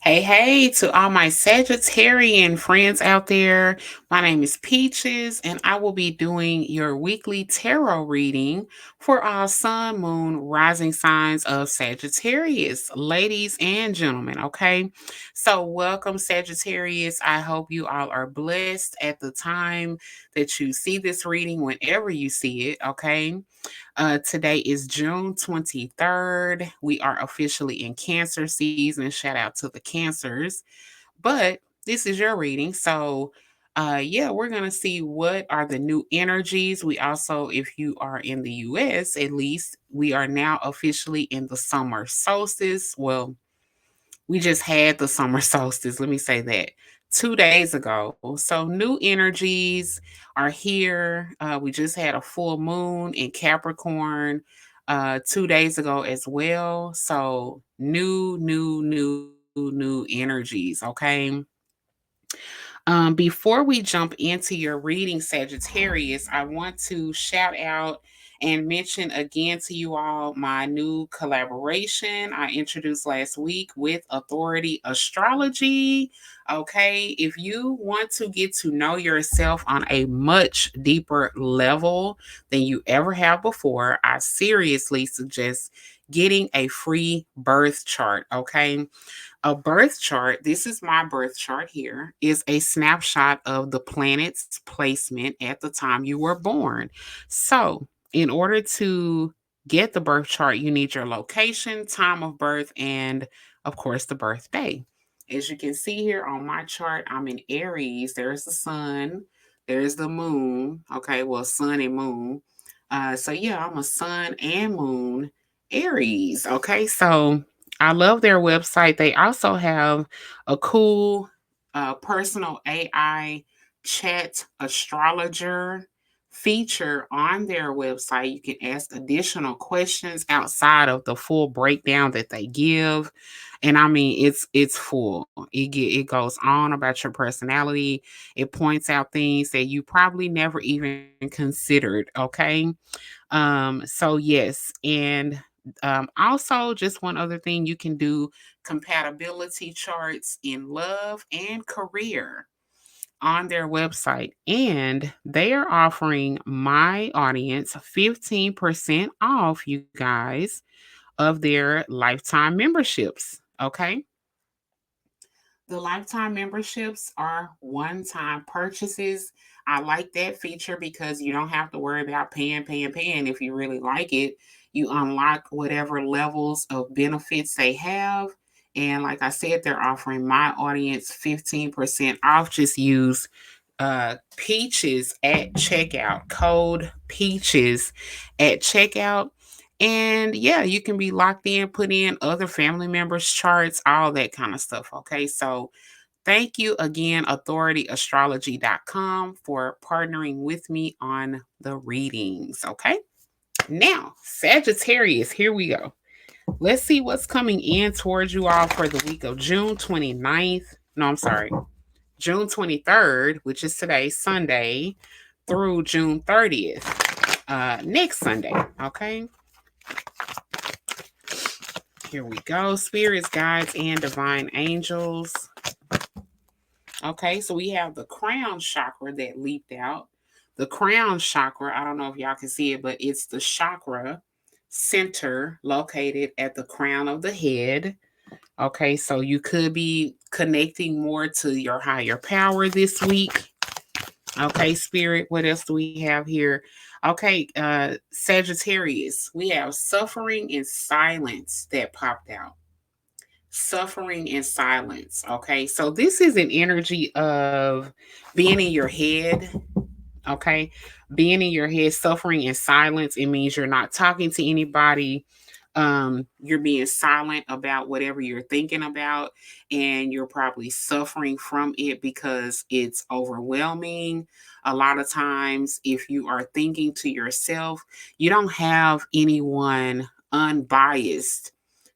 Hey, to all my Sagittarian friends out there. My name is Peaches, and I will be doing your weekly tarot reading for all sun, moon, rising signs of Sagittarius, ladies and gentlemen. Okay, so welcome, Sagittarius. I hope you all are blessed at the time that you see this reading, whenever you see it. Okay. Today is June 23rd. We are officially in Cancer season. Shout out to the Cancers. But this is your reading. So, yeah, we're going to see what are the new energies. We also, if you are in the US, at least, we are now officially in the summer solstice. Well, we just had the summer solstice. Let me say that 2 days ago. So new energies are here. We just had a full moon in Capricorn 2 days ago as well. So new energies. Okay. Before we jump into your reading, Sagittarius, I want to shout out and mention again to you all my new collaboration I introduced last week with Authority Astrology. Okay, if you want to get to know yourself on a much deeper level than you ever have before, I seriously suggest getting a free birth chart. Okay, a birth chart, this is my birth chart here, is a snapshot of the planet's placement at the time you were born. So, in order to get the birth chart, you need your location, time of birth, and of course, the birthday. As you can see here on my chart, I'm in Aries. There's the sun, there's the moon. Okay, well, sun and moon. So, yeah, I'm a sun and moon Aries. Okay, so I love their website. They also have a cool personal AI chat astrologer feature on their website. You can ask additional questions outside of the full breakdown that they give. And I mean it's full. It goes on about your personality. It points out things that you probably never even considered, okay? So yes, and also just one other thing, you can do compatibility charts in love and career on their website, and they are offering my audience 15% off, you guys, of their lifetime memberships. Okay, the lifetime memberships are one time purchases. I like that feature because you don't have to worry about paying. If you really like it, you unlock whatever levels of benefits they have. And like I said, they're offering my audience 15% off. Just use Peaches at checkout, code Peaches at checkout. And yeah, you can be locked in, put in other family members' charts, all that kind of stuff. Okay. So thank you again, authorityastrology.com, for partnering with me on the readings. Okay. Now, Sagittarius, here we go. Let's see what's coming in towards you all for the week of June 29th. No, I'm sorry. June 23rd, which is today, Sunday, through June 30th, next Sunday. Okay. Here we go. Spirits, guides, and divine angels. Okay, so we have the crown chakra that leaped out. The crown chakra, I don't know if y'all can see it, but it's the chakra center located at the crown of the head. Okay, so you could be connecting more to your higher power this week. Okay, spirit, what else do we have here? Okay, Sagittarius, we have suffering in silence that popped out. Suffering in silence. Okay, so this is an energy of being in your head. Okay, being in your head, suffering in silence. It means you're not talking to anybody. You're being silent about whatever you're thinking about, and you're probably suffering from it because it's overwhelming. A lot of times, if you are thinking to yourself, you don't have anyone unbiased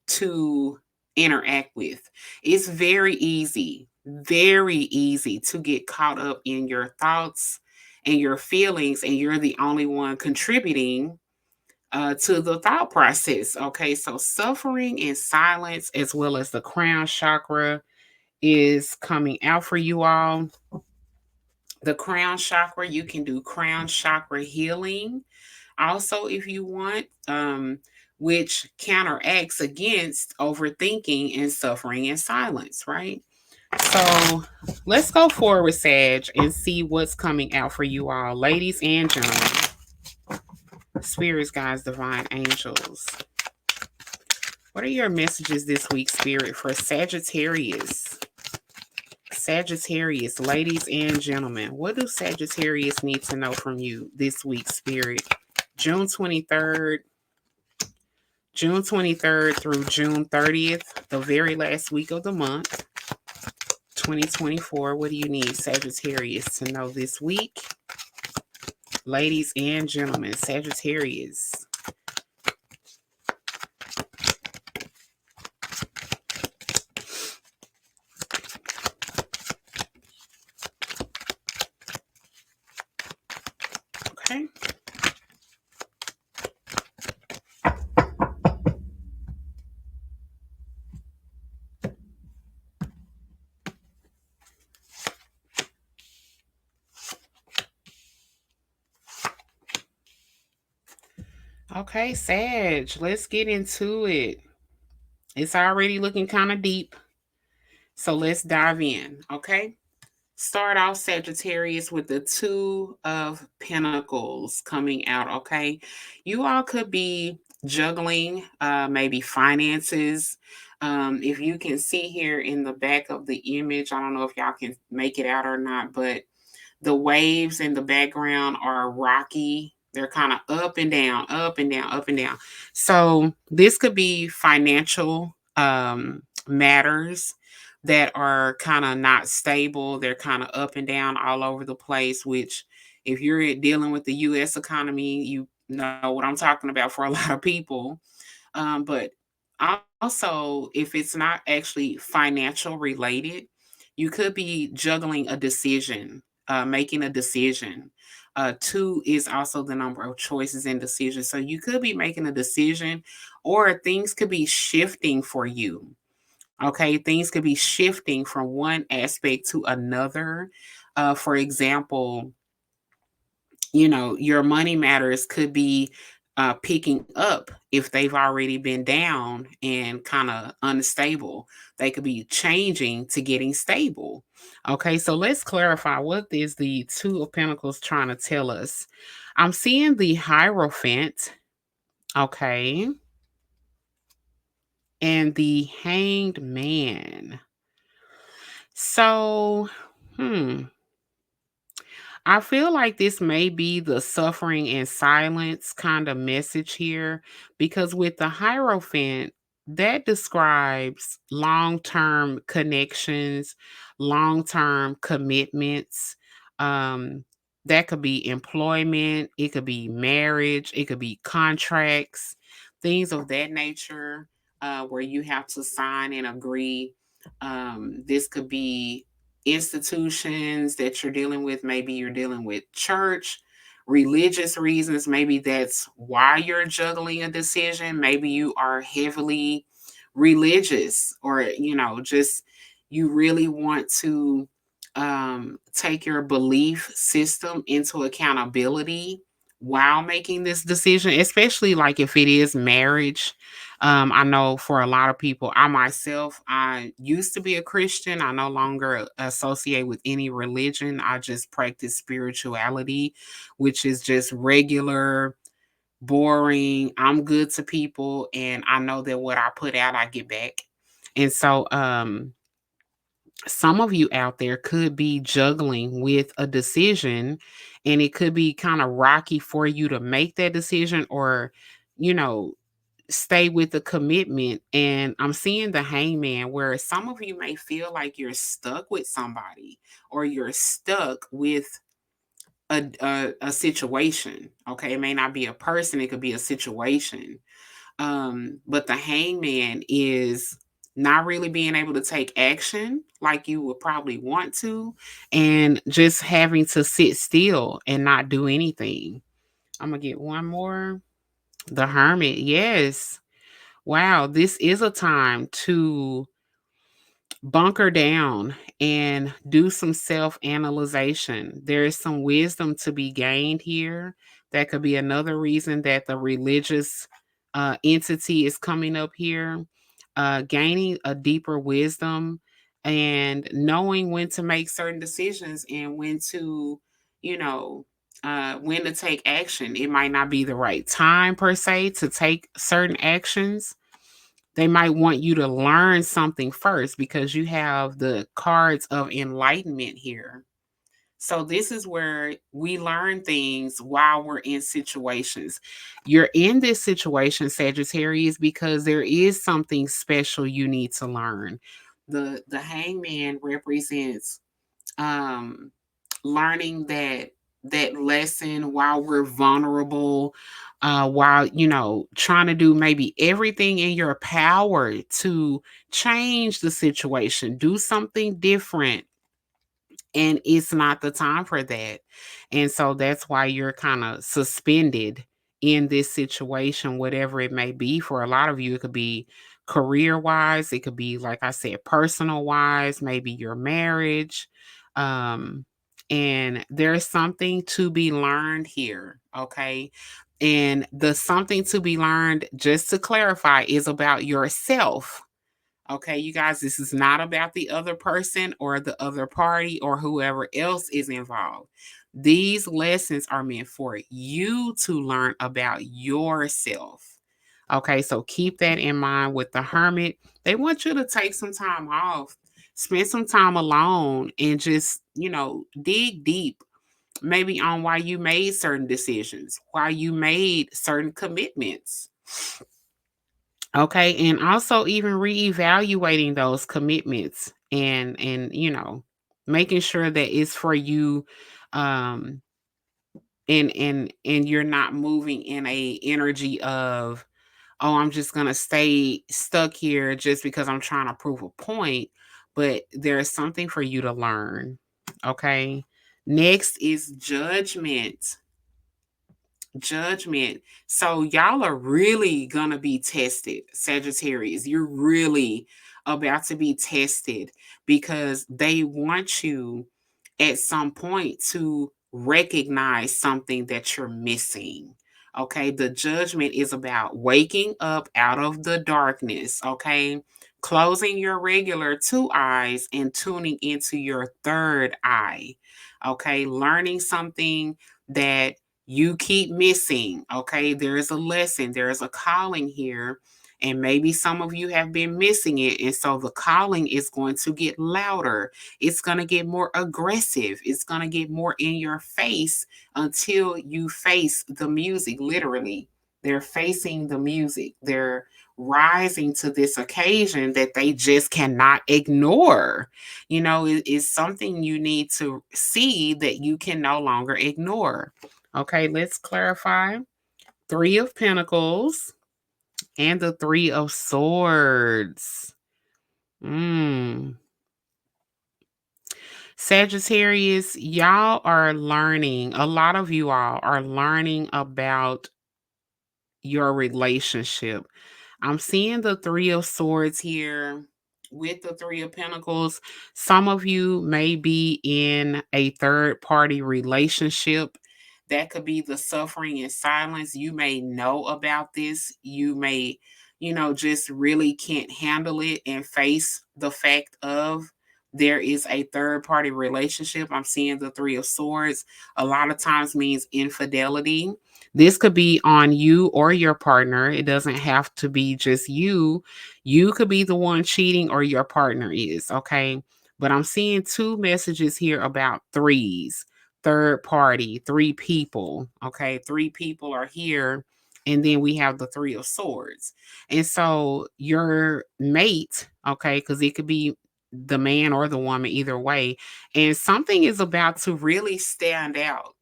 to interact with. It's very easy to get caught up in your thoughts and your feelings, and you're the only one contributing to the thought process. Okay, so suffering in silence, as well as the crown chakra. is coming out for you all. The crown chakra, you can do crown chakra healing. Also, if you want, which counteracts against overthinking and suffering in silence, right? So let's go forward, Sag, and see what's coming out for you all, ladies and gentlemen, spirits, guides, divine angels. What are your messages this week, Spirit, for Sagittarius? Sagittarius, ladies and gentlemen, what do Sagittarius need to know from you this week, Spirit? June 23rd, June 23rd through June 30th, the very last week of the month, 2024. What do you need, Sagittarius, to know this week? Ladies and gentlemen, Sagittarius. Okay. Okay, Sag, let's get into it. It's already looking kind of deep. So let's dive in, okay? Start off, Sagittarius, with the Two of Pentacles coming out, okay? You all could be juggling maybe finances. If you can see here in the back of the image, I don't know if y'all can make it out or not, but the waves in the background are rocky. They're kind of up and down, up and down, up and down. So this could be financial matters that are kind of not stable. They're kind of up and down all over the place, which if you're dealing with the US economy, you know what I'm talking about for a lot of people. But also, if it's not actually financial related, you could be juggling a decision, making a decision. Two is also the number of choices and decisions. So you could be making a decision, or things could be shifting for you. Okay, things could be shifting from one aspect to another. For example, your money matters could be picking up if they've already been down and kind of unstable. They could be changing to getting stable. Okay, so let's clarify, what is the Two of Pentacles trying to tell us? I'm seeing the Hierophant, okay, and the Hanged Man. So, I feel like this may be the suffering and silence kind of message here, because with the Hierophant, that describes long term connections, long term commitments. Um, that could be employment, it could be marriage, it could be contracts, things of that nature, where you have to sign and agree. This could be institutions that you're dealing with. Maybe you're dealing with church, religious reasons. Maybe that's why you're juggling a decision. Maybe you are heavily religious, or, just you really want to take your belief system into accountability while making this decision, especially like if it is marriage. I know for a lot of people, I myself, I used to be a Christian. I no longer associate with any religion. I just practice spirituality, which is just regular, boring. I'm good to people, and I know that what I put out, I get back. And so, some of you out there could be juggling with a decision, and it could be kind of rocky for you to make that decision, or, you know, stay with the commitment. And I'm seeing the Hangman, where some of you may feel like you're stuck with somebody, or you're stuck with a situation. Okay, it may not be a person, it could be a situation. But the Hangman is not really being able to take action like you would probably want to, and just having to sit still and not do anything. I'm gonna get one more. The Hermit, yes. Wow, this is a time to bunker down and do some self analyzation. There is some wisdom to be gained here. That could be another reason that the religious entity is coming up here. Gaining a deeper wisdom and knowing when to make certain decisions and when to, you know, when to take action. It might not be the right time per se to take certain actions. They might want you to learn something first because you have the cards of enlightenment here. So this is where we learn things while we're in situations. You're in this situation, Sagittarius, because there is something special you need to learn. The hangman represents um learning that lesson while we're vulnerable, while trying to do maybe everything in your power to change the situation, do something different, and it's not the time for that. And so that's why you're kind of suspended in this situation, whatever it may be. For a lot of you, it could be career wise, it could be, like I said, personal wise, maybe your marriage. Um, and there's something to be learned here. Okay. And the something to be learned, just to clarify, is about yourself. Okay, you guys, this is not about the other person or the other party or whoever else is involved. These lessons are meant for you to learn about yourself. Okay, so keep that in mind with the hermit. They want you to take some time off, spend some time alone, and just, dig deep, maybe on why you made certain decisions, why you made certain commitments. Okay, and also even reevaluating those commitments and making sure that it's for you, um and you're not moving in a energy of, oh, I'm just going to stay stuck here just because I'm trying to prove a point, but there's something for you to learn. Okay? Next is judgment. Judgment. So y'all are really gonna be tested, Sagittarius. You're really about to be tested because they want you at some point to recognize something that you're missing. Okay, the judgment is about waking up out of the darkness. Okay, closing your regular two eyes and tuning into your third eye. Okay, learning something that you keep missing. Okay, there is a lesson, there is a calling here, and maybe some of you have been missing it. And so the calling is going to get louder, it's going to get more aggressive, it's going to get more in your face until you face the music. Literally, they're facing the music, they're rising to this occasion that they just cannot ignore. It's something you need to see that you can no longer ignore. Okay, let's clarify. Three of Pentacles and the Three of Swords. Mm. Sagittarius, y'all are learning, a lot of you all are learning about your relationship. I'm seeing the Three of Swords here with the Three of Pentacles. Some of you may be in a third party relationship. That could be the suffering in silence. You may know about this. You may, just really can't handle it and face the fact of there is a third party relationship. I'm seeing the Three of Swords. A lot of times means infidelity. This could be on you or your partner. It doesn't have to be just you. You could be the one cheating or your partner is, okay? But I'm seeing two messages here about threes, third party, three people, okay? Three people are here. And then we have the Three of Swords. And so your mate, okay, because it could be the man or the woman, either way, and something is about to really stand out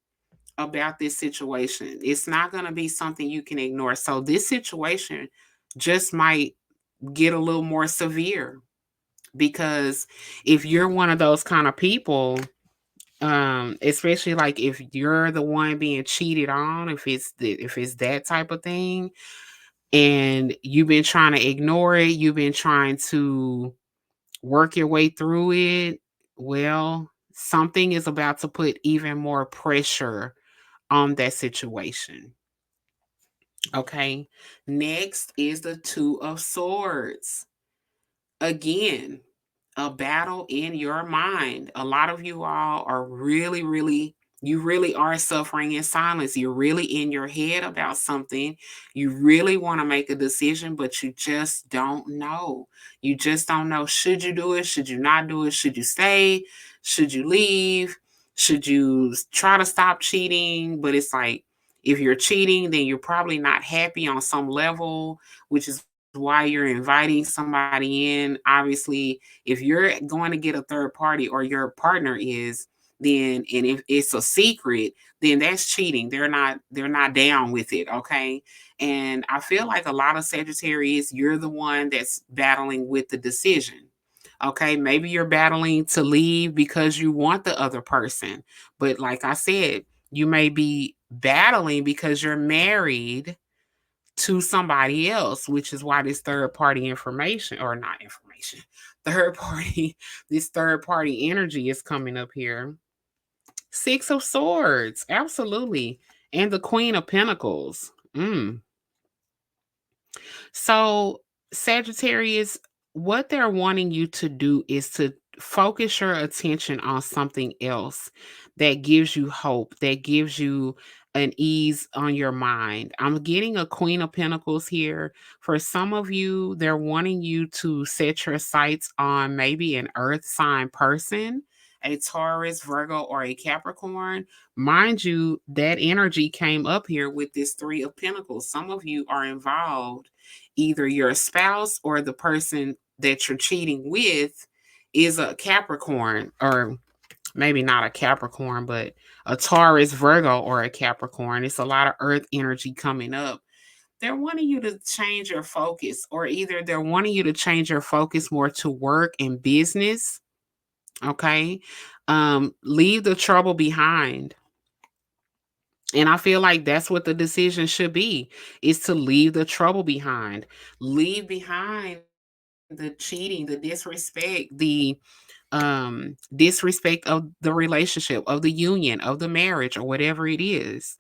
about this situation. It's not going to be something you can ignore. So this situation just might get a little more severe because if you're one of those kind of people, especially like if you're the one being cheated on, if it's that type of thing, and you've been trying to ignore it, you've been trying to work your way through it, well, something is about to put even more pressure on that situation. Okay. Next is the Two of Swords. Again, a battle in your mind. A lot of you all are you really are suffering in silence. You're really in your head about something. You really want to make a decision, but you just don't know. You just don't know. Should you do it? Should you not do it? Should you stay? Should you leave? Should you try to stop cheating? But it's like, if you're cheating, then you're probably not happy on some level, which is why you're inviting somebody in. Obviously, if you're going to get a third party or your partner is, then and if it's a secret, then that's cheating. They're not down with it, okay? And I feel like a lot of Sagittarius, you're the one that's battling with the decision. Okay, maybe you're battling to leave because you want the other person. But like I said, you may be battling because you're married to somebody else, which is why this third party information, or not information, third party, this third party energy is coming up here. Six of Swords, absolutely. And the Queen of Pentacles. So, Sagittarius, what they're wanting you to do is to focus your attention on something else that gives you hope, that gives you an ease on your mind. I'm getting a Queen of Pentacles here. For some of you, they're wanting you to set your sights on maybe an earth sign person, a Taurus, Virgo, or a Capricorn. Mind you, that energy came up here with this Three of Pentacles. Some of you are involved, either your spouse or the person that you're cheating with is a Capricorn, or maybe not a Capricorn, but a Taurus, Virgo, or a Capricorn. It's a lot of earth energy coming up. They're wanting you to change your focus, or either they're wanting you to change your focus more to work and business. Okay. Leave the trouble behind. And I feel like that's what the decision should be, is to leave the trouble behind. Leave behind the cheating, the disrespect, disrespect of the relationship, of the union, of the marriage, or whatever it is.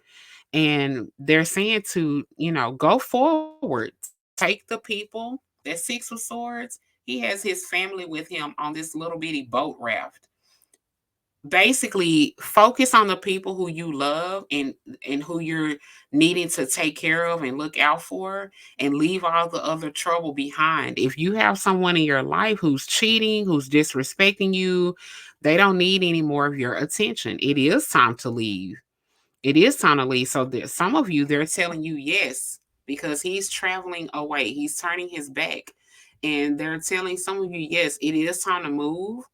And they're saying to, go forward. Take the people, that Six of Swords, he has his family with him on this little bitty boat raft. Basically, focus on the people who you love, and who you're needing to take care of and look out for, and leave all the other trouble behind. If you have someone in your life who's cheating, who's disrespecting you, they don't need any more of your attention. It is time to leave. It is time to leave. So there, some of you, they're telling you yes, because he's traveling away, he's turning his back, and they're telling some of you, yes, it is time to move.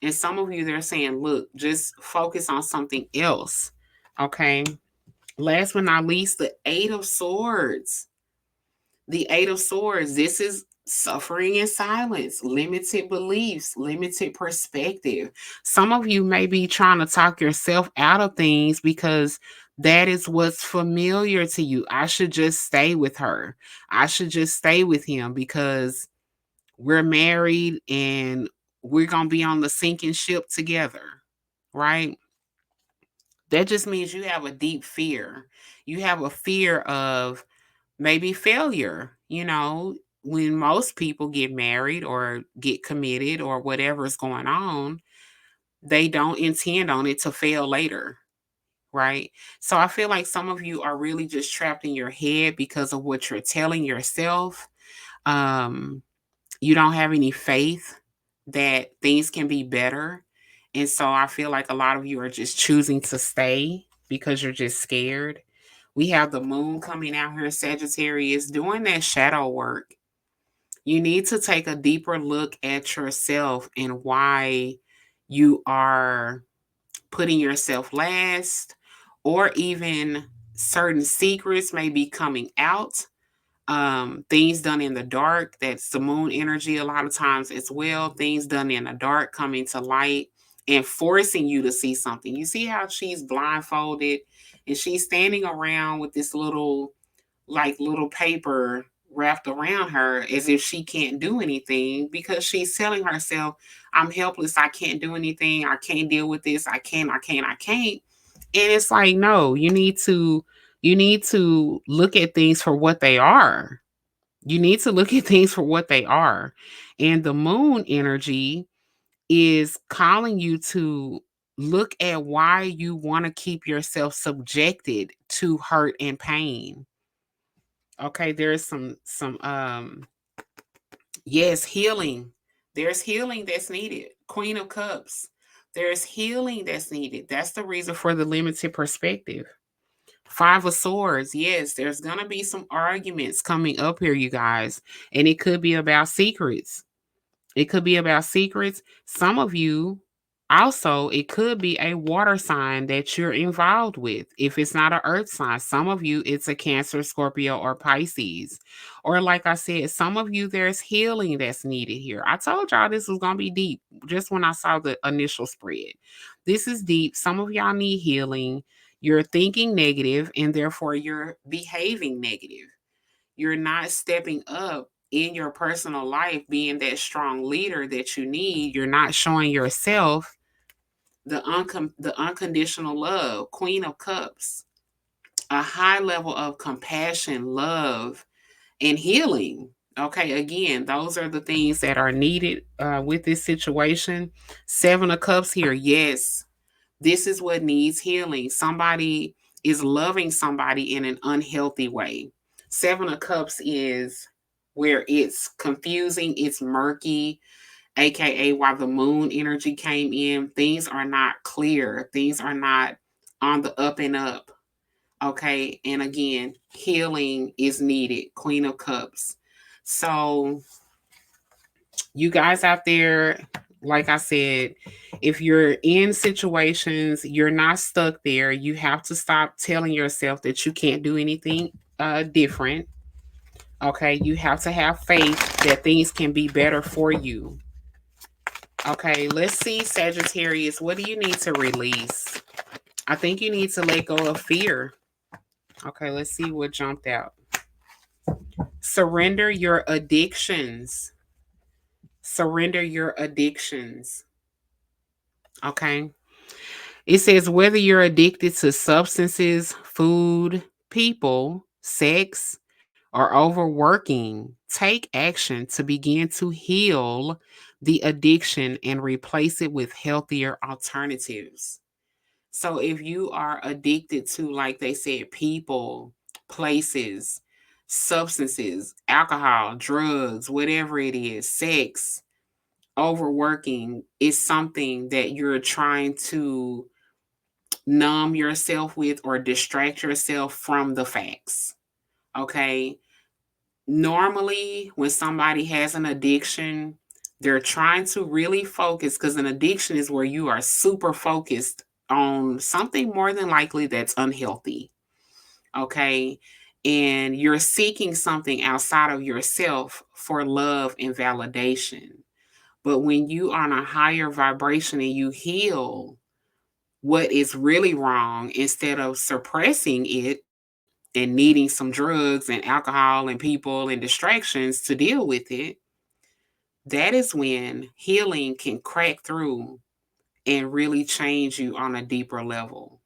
And some of you, they're saying, look, just focus on something else. Okay. Last but not least, the Eight of Swords. The Eight of Swords. This is suffering in silence, limited beliefs, limited perspective. Some of you may be trying to talk yourself out of things because that is what's familiar to you. I should just stay with her. I should just stay with him because we're married and we're going to be on the sinking ship together, right? That just means you have a deep fear. You have a fear of maybe failure. When most people get married or get committed or whatever's going on, they don't intend on it to fail later, right? So I feel like some of you are really just trapped in your head because of what you're telling yourself. Um, you don't have any faith that things can be better. And so I feel like a lot of you are just choosing to stay because you're just scared. We have the moon coming out here, Sagittarius, doing that shadow work. You need to take a deeper look at yourself and why you are putting yourself last, or even certain secrets may be coming out, things done in the dark. That's the moon energy a lot of times as well. Things done in the dark coming to light and forcing you to see something. You see how she's blindfolded and she's standing around with this little, like, little paper wrapped around her as if she can't do anything because she's telling herself, I'm helpless, I can't do anything, I can't deal with this, I can't. And it's like, no, you need to look at things for what they are. You need to look at things for what they are. And the moon energy is calling you to look at why you want to keep yourself subjected to hurt and pain. Okay, there's some yes, healing. There's healing that's needed. Queen of Cups. There's healing that's needed. That's the reason for the limited perspective. Five of Swords. Yes, there's going to be some arguments coming up here, you guys. And it could be about secrets. It could be about secrets. Some of you also, it could be a water sign that you're involved with. If it's not an earth sign, some of you, it's a Cancer, Scorpio, or Pisces. Or, like I said, some of you, there's healing that's needed here. I told y'all this was going to be deep just when I saw the initial spread. This is deep. Some of y'all need healing. You're thinking negative, and therefore you're behaving negative. You're not stepping up in your personal life, being that strong leader that you need. You're not showing yourself the unconditional love. Queen of Cups, a high level of compassion, love, and healing. Okay, again, those are the things that are needed with this situation. Seven of Cups here, yes, this is what needs healing. Somebody is loving somebody in an unhealthy way. Seven of Cups is where it's confusing, it's murky, aka why the moon energy came in. Things are not clear, things are not on the up and up. Okay, and again, healing is needed. Queen of Cups. So, you guys out there, like I said, if you're in situations, you're not stuck there. You have to stop telling yourself that you can't do anything different. Okay, you have to have faith that things can be better for you. Okay, let's see, Sagittarius, what do you need to release? I think you need to let go of fear. Okay, let's see what jumped out. Surrender your addictions. Surrender your addictions. Okay. It says whether you're addicted to substances, food, people, sex, or overworking, take action to begin to heal the addiction and replace it with healthier alternatives. So if you are addicted to, like they said, people, places, substances, alcohol, drugs, whatever it is, sex, overworking is something that you're trying to numb yourself with or distract yourself from the facts. Okay. Normally, when somebody has an addiction, they're trying to really focus because an addiction is where you are super focused on something more than likely that's unhealthy. Okay. And you're seeking something outside of yourself for love and validation. But when you are on a higher vibration and you heal what is really wrong instead of suppressing it and needing some drugs and alcohol and people and distractions to deal with it, that is when healing can crack through and really change you on a deeper level.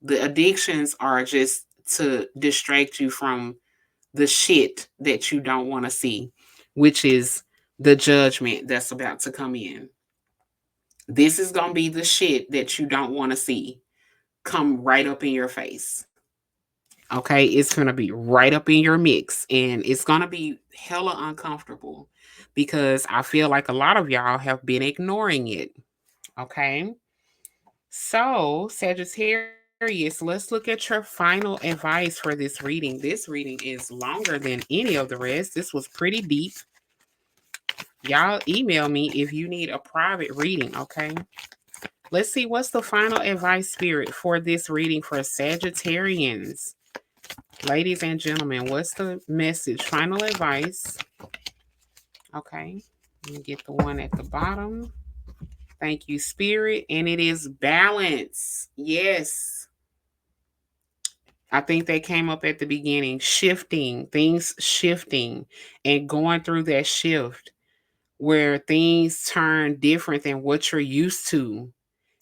The addictions are just to distract you from the shit that you don't want to see, which is the judgment that's about to come in. This is going to be the shit that you don't want to see come right up in your face. Okay, it's going to be right up in your mix and it's going to be hella uncomfortable because I feel like a lot of y'all have been ignoring it. Okay, so Sagittarius, let's look at your final advice for this reading. This reading is longer than any of the rest. This was pretty deep. Y'all email me if you need a private reading. Okay, let's see what's the final advice, Spirit, for this reading for Sagittarians. Ladies and gentlemen, what's the message? Final advice. Okay. Let me get the one at the bottom. Thank you, Spirit. And it is balance. Yes. I think they came up at the beginning, shifting, things shifting and going through that shift where things turn different than what you're used to.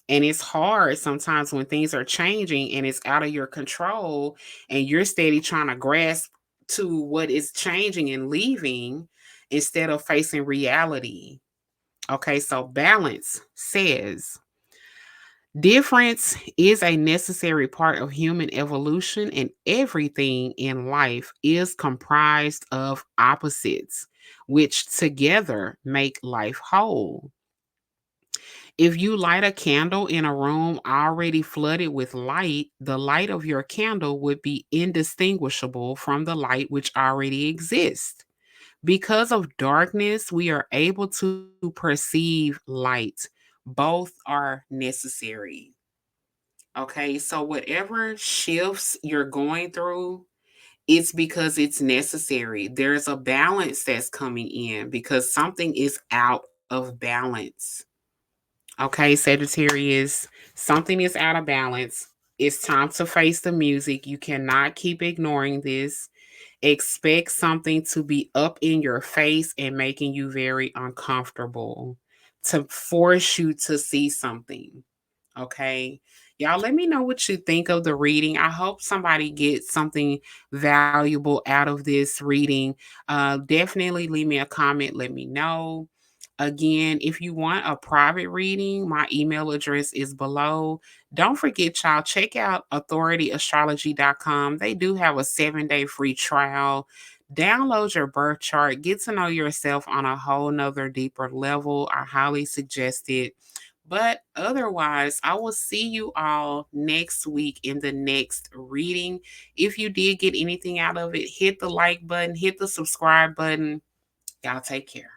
And it's hard sometimes when things are changing and it's out of your control and you're steady trying to grasp to what is changing and leaving instead of facing reality. Okay, so balance says difference is a necessary part of human evolution, and everything in life is comprised of opposites, which together make life whole. If you light a candle in a room already flooded with light, the light of your candle would be indistinguishable from the light which already exists. Because of darkness, we are able to perceive light. Both are necessary. Okay, so whatever shifts you're going through, it's because it's necessary. There's a balance that's coming in because something is out of balance. Okay, Sagittarius, something is out of balance. It's time to face the music. You cannot keep ignoring this. Expect something to be up in your face and making you very uncomfortable to force you to see something. Okay. Y'all, let me know what you think of the reading. I hope somebody gets something valuable out of this reading. Definitely leave me a comment. Let me know. Again, if you want a private reading, my email address is below. Don't forget, y'all, check out authorityastrology.com. They do have a 7-day free trial. Download your birth chart, get to know yourself on a whole nother deeper level. I highly suggest it. But otherwise, I will see you all next week in the next reading. If you did get anything out of it, hit the like button, hit the subscribe button. Y'all take care.